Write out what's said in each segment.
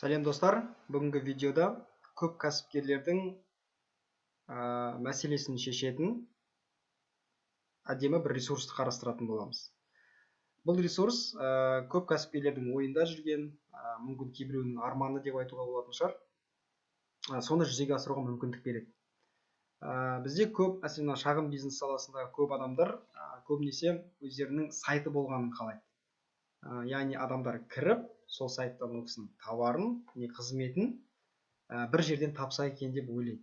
Сәлем достар, бүгінгі видеода көп кәсіпкерлердің мәселесін шешетін әдемі бір ресурсты қарастыратын боламыз. Бұл ресурс көп кәсіпкерлердің ойында жүрген, мүмкін кейбіреуінің арманы деп айтуға болатын шығар, соны жүзеге асыруға мүмкіндік береді. Бізде көп, әсіресе шағын бизнес саласындағы көп адамдар көбінесе өздерінің сайты болғанын қалайды. Яғни адамдар кіріп, сол сайттан ол кісінің тауарын не қызметін бір жерден тапса екен деп ойлайды.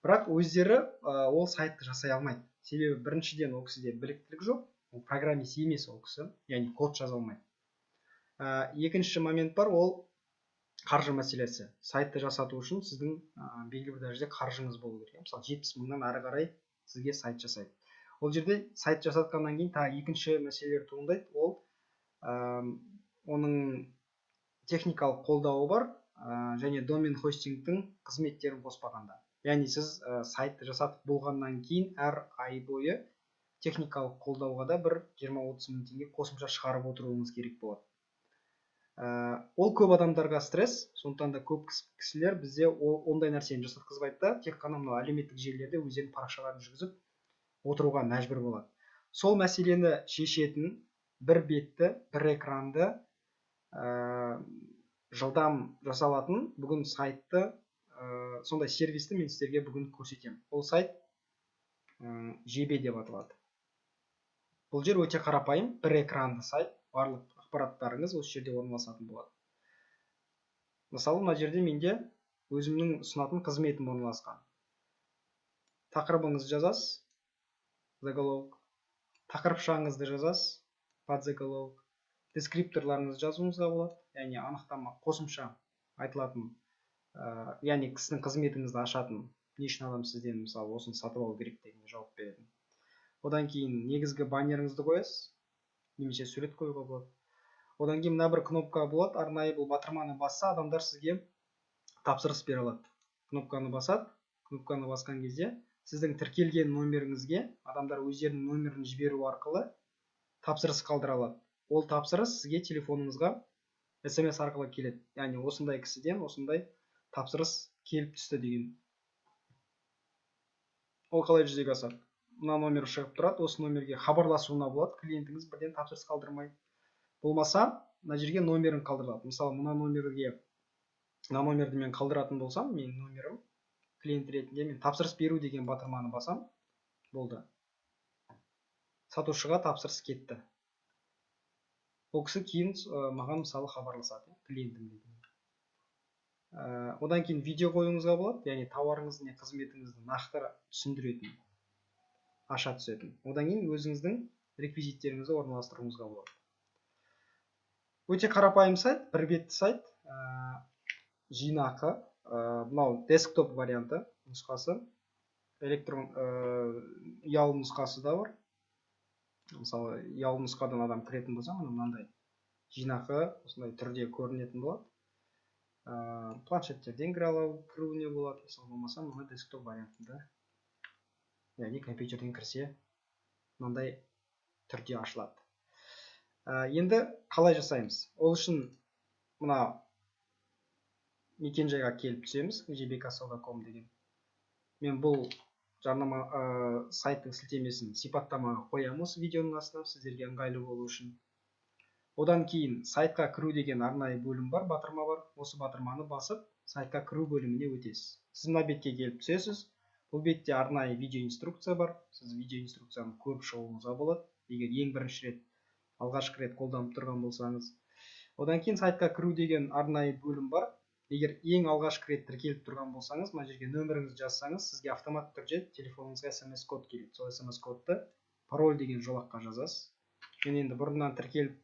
Бірақ өздері ол сайтты жасай алмайды. Себебі біріншіден ол кісіде біліктілік жоқ, ол программист емес ол кісі, яғни код жаза алмайды. Екінші момент бар, ол қаржы мәселесі. Сайтты жасату үшін сіздің белгілі бір дәрежеде қаржыңыз болу керек. Мысалы 70 мыңнан ары қарай сізге сайт жасайды. Ол жерде сайт жасатқаннан кейін тағы екінші мәселелер туындайды. Ол оның техникалық қолдауы бар және домен хостингтің қызметтерін қоспағанда. Яғни сіз сайтты жасатып болғаннан кейін әр ай бойы техникалық қолдауға да бір 20-30 мың теңге қосымша шығарып отыруыңыз керек болады. Ол көп адамдарға стресс, сондықтан да көп кісілер бізде ондай нәрсені жасатқызбайды да, тек қана мынау әлеуметтік желілерде өздерінің парақшаларын жүргізіп отыруға мәжбүр болады. Сол мәселені шешетін бір бетті, бір экранды жылдам жасалатын бүгін сайтты, сондай сервисті мен сіздерге бүгін көрсетемін. Ол сайт жебе деп аталады. Бұл жер өте қарапайым, бір экранды сайт, барлық ақпараттарыңыз осы жерде орналасатын болады. Мысалы, мына жерде менде өзімнің ұсынатын қызметім орналасқан. Тақырыбыңызды жазасыз, заголовок. Тақырыпшаңызды жазасыз, подзаголовок. Дескрипторларыңызды жазуыңызға болады, яғни анықтама қосымша айтылатын, яғни кісінің қызметіңізді ашатын, не үшін адам сізден мысалы осыны сатып алу керек деген жауап береді. Одан кейін негізгі баннеріңізді қоясыз, немесе сурет қоюға болады. Одан кейін мына бір кнопка болады, арнайы бұл батырманы басса, адамдар сізге тапсырыс бере алады. Кнопканы басады, кнопканы басқан кезде сіздің тіркелген номеріңізге адамдар өздерінің номерін жіберу арқылы тапсырыс қалдыра алады. Ол тапсырыс сізге телефоныңызға SMS арқылы келеді. Яғни осындай кісіден осындай тапсырыс келіп түсті деген. Ол қалай жүзеге асады? Мына номер шығып тұрады, осы номерге хабарласуына болады, клиентіңіз бірден тапсырыс қалдырмайды. Болмаса, мына жерге номерін қалдырылады. Мысалы, мына номерді мен қалдыратын болсам, менің номерім клиент ретінде мен тапсырыс беру деген батырманы басам, болды. Сатушыға тапсырыс кетті. Ол кісі кейін маған мысалы хабарласады, клиентім деген. Одан кейін видео қоюыңызға болады, яғни тауарыңызды не қызметіңізді нақты түсіндіретін, аша түсетін. Одан кейін өзіңіздің реквизиттеріңізді орналастыруыңызға болады. Өте қарапайым сайт, бір бетті сайт, жинақы, мынау десктоп варианты нұсқасы, ұялы нұсқасы да бар. Мысалы, ұялы нұсқадан адам кіретін болса, мынандай жинақы осындай түрде көрінетін болады. Планшеттерден кіруіне болады, мысалы болмаса, мына десктоп вариантында, яғни компьютерден кірсе, мынандай түрде ашылады. Енді қалай жасаймыз? Ол үшін мына мекен-жайға келіп түсеміз, gbkassoda.com деген. Мен бұл жарнама сайттың сілтемесін сипаттамаға қоямын осы видеоның астына, сіздерге ыңғайлы болу үшін. Одан кейін сайтқа кіру деген арнайы бөлім бар, батырма бар. Осы батырманы басып, сайтқа кіру бөліміне өтесіз. Сіз мына бетке келіп түсесіз. Бұл бетте арнайы видео инструкция бар. Сіз видео инструкцияны көріп шығуыңызға болады, егер ең бірінші рет, алғашқы рет қолданып тұрған болсаңыз. Одан кейін сайтқа кіру деген арнайы бөлім бар. Егер ең алғашқы рет тіркеліп тұрған болсаңыз, мына жерге нөміріңізді жазсаңыз, сізге автомат түрде телефоныңызға SMS код келеді. Сол SMS кодты пароль деген жолаққа жазасыз. Мен енді бұрыннан тіркеліп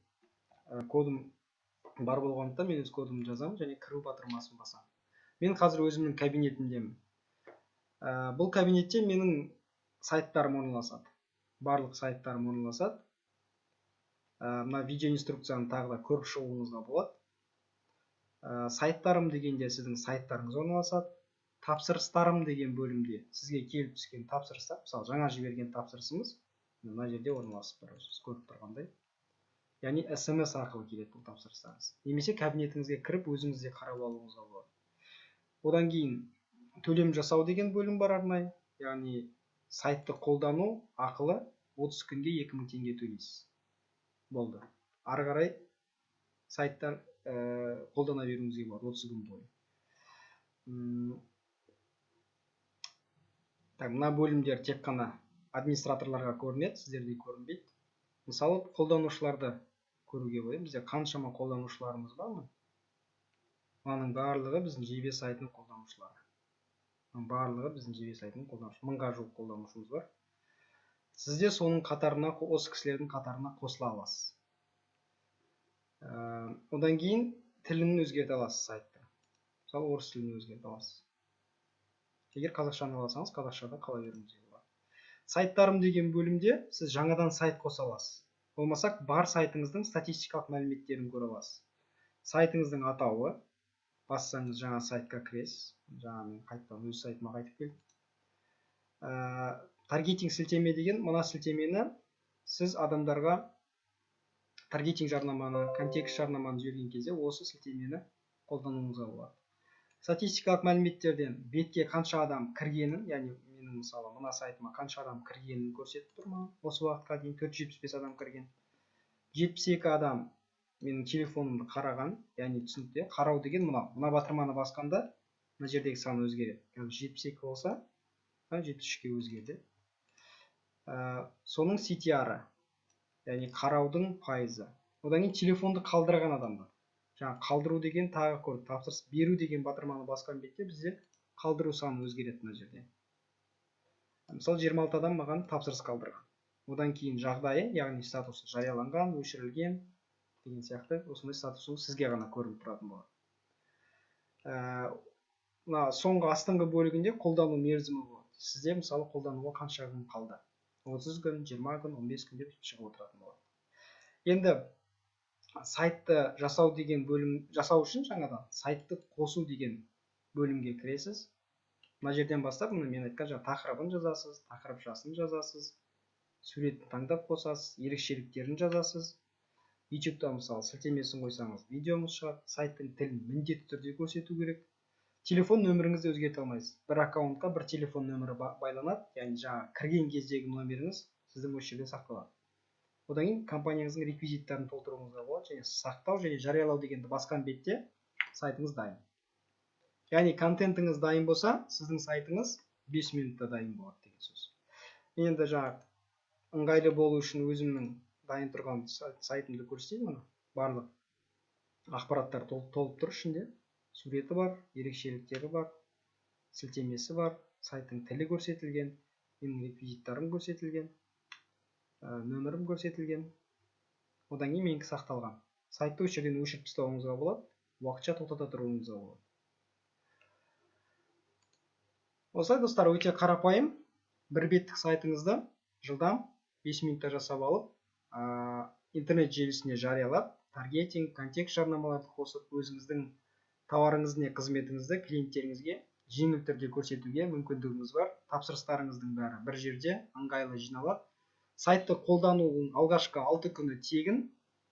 кодым бар болғандықтан мен өз кодымды жазамын және кіру батырмасын басамын. Мен қазір өзімнің кабинетімдемін. Бұл кабинетте менің сайттарым орналасады. Барлық сайттарым орналасады. Мына видео инструкцияны тағы да көріп шығуыңызға болады. Сайттарым дегенде сіздің сайттарыңыз орналасады. Тапсырыстарым деген бөлімде сізге келіп түскен тапсырыстар, мысалы жаңа жіберген тапсырысымыз мына жерде орналасып тұр, сіз көріп тұрғандай. яғни SMS арқылы келеді бұл тапсырыстарыңыз. Немесе кабинетіңізге кіріп өзіңіз де қарап алуыңызға болады. Одан кейін төлем жасау деген бөлім бар арнайы. Яғни сайтты қолдану ақылы 30 күнге 2000 теңге төлейсіз. Болды. Ары қарай сайттар қолдана беруіңізге болады 30 күн бойы. Мына бөлімдер тек қана администраторларға көрінеді, сіздерде көрінбейді. Мысалы, қолданушыларды көруге болады. Бізде қаншама қолданушыларымыз бар ма? Оның барлығы біздің JB сайтының қолданушылары. Мыңға жуық қолданушымыз бар. Сізде соның қатарына, осы кісілердің қатарына қосыла аласыз. Одан кейін тілін өзгерте аласыз сайттың. Мысалы, орыс тілін өзгерте аласыз. Егер қазақшаны алсаңыз, қазақшада қала беруіңізге болады. Сайттарым деген бөлімде сіз жаңадан сайт қоса аласыз. Болмасақ, бар сайтыңыздың статистикалық мәліметтерін көре аласыз. Сайтыңыздың атауы, бассаңыз жаңа сайтқа кіресіз. Жаңа мен қайтадан өз сайтыма қайтып келдім. Таргетинг сілтеме деген, мына сілтемені сіз адамдарға таргетинг жарнаманы, контекст жарнаманы жіберген кезде осы сілтемені қолдануыңызға болады. Статистикалық мәліметтерден бетке қанша адам кіргенін, яғни менің мысалы мына сайтыма қанша адам кіргенін көрсетіп тұр ма? Осы уақытқа дейін 475 адам кірген. 72 адам менің телефонымды қараған, яғни түсінікті. Қарау деген мына батырманы басқанда мына жердегі сан өзгереді. Яғни 72 болса, 73-ке өзгерді. Соның CTR-ы, яғни қараудың пайызы. Одан кейін телефонды қалдырған адамдар. Жаңа қалдыру деген тағы көрді. Тапсырыс беру деген батырманы басқан бетте бізде қалдыру саны өзгереді мына жерде. Мысалы 26 адам маған тапсырыс қалдырған. Одан кейін жағдайы, яғни статусы жарияланған, өшірілген деген сияқты осындай статусы сізге ғана көрініп тұратын болады. Соңғы астыңғы бөлігінде қолдану мерзімі болады. Сізде мысалы қолдануға қанша күн қалды? 30 күн, 20 күн, 15 күн деп шығып отыратын болады. Енді сайтты жасау деген бөлім жасау үшін жаңадан сайтты қосу деген бөлімге кіресіз. Мына жерден бастап мен айтқан жаңа тақырыбын жазасыз, тақырыпшасын жазасыз, суретін таңдап қосасыз, ерекшеліктерін жазасыз. YouTube-та мысалы сілтемесін қойсаңыз, видеомыз шығады. Сайттың тілін міндетті түрде көрсету керек. Телефон нөміріңізді өзгерте алмайсыз. Бір аккаунтқа бір телефон нөмірі байланады, яғни жаңа кірген кездегі нөміріңіз сіздің осы жерде сақталады. Одан кейін компанияңыздың реквизиттарын толтыруыңызға болады, және сақтау және жариялау дегенді басқан бетте сайтыңыз дайын. Яғни контентіңіз дайын болса, сіздің сайтыңыз 5 минутта дайын болады деген сөз. Енді жаңа ыңғайлы болу үшін өзімнің дайын тұрған сайтымды көрсетейін. Барлық ақпараттар толып тұр ішінде. Суреті бар, ерекшеліктері бар, сілтемесі бар, сайттың тілі көрсетілген, менің реквизиттарым көрсетілген. Нөмірім көрсетілген. Одан кейін менікі сақталған. Сайтты осы жерден өшіріп тастауыңызға болады, уақытша тоқтата тұруыңызға болады. Осылай достар, өте қарапайым бір беттік сайтыңызды жылдам 5 минутта жасап алып, интернет желісіне жариялап, таргетинг, контекст жарнамаларды қосып, өзіңіздің тауарыңыз не қызметіңізді клиенттеріңізге жеңіл түрде көрсетуге мүмкіндігіңіз бар. Тапсырыстарыңыздың бәрі бір жерде ыңғайлы жиналады. Сайтты қолданудың алғашқы 6 күні тегін,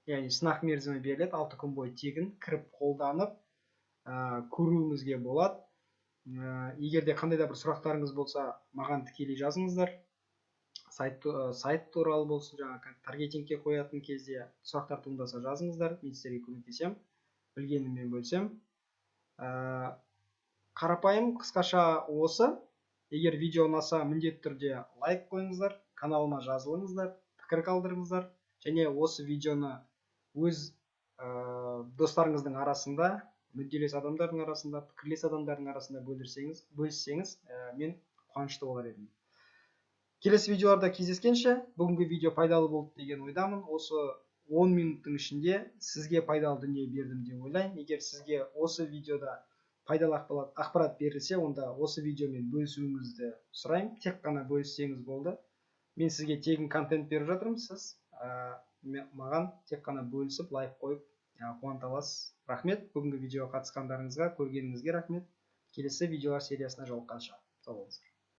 яғни сынақ мерзімі беріледі, 6 күн бойы тегін кіріп қолданып көруіңізге болады. Егер де қандай да бір сұрақтарыңыз болса, маған тікелей жазыңыздар. Сайт туралы болсын, жаңа таргетингке қоятын кезде сұрақтар туындаса жазыңыздар, мен сіздерге көмектесем, білгеніммен бөлсем. Қарапайым қысқаша осы. Егер видео ұнаса, міндетті түрде лайк қойыңыздар, каналыма жазылыңыздар, пікір қалдырыңыздар, және осы видеоны өз достарыңыздың арасында, мүдделес адамдардың арасында, пікірлес адамдардың арасында бөліссеңіз, мен қуанышты болар едім. Келесі видеоларда кездескенше, бүгінгі видео пайдалы болды деген ойдамын. Осы 10 минуттың ішінде сізге пайдалы дүние бердім деп ойлаймын. Егер сізге осы видеода пайдалы ақпарат берілсе, онда осы видеомен бөлісуіңізді сұраймын. Тек қана бөліссеңіз болды. Мен сізге тегін контент беріп жатырмын, сіз маған тек қана бөлісіп, лайк қойып қуанта аласыз. Рахмет, бүгінгі видеоға қатысқандарыңызға, көргеніңізге рахмет. Келесі видеолар сериясына жолыққанша сау болыңыздар.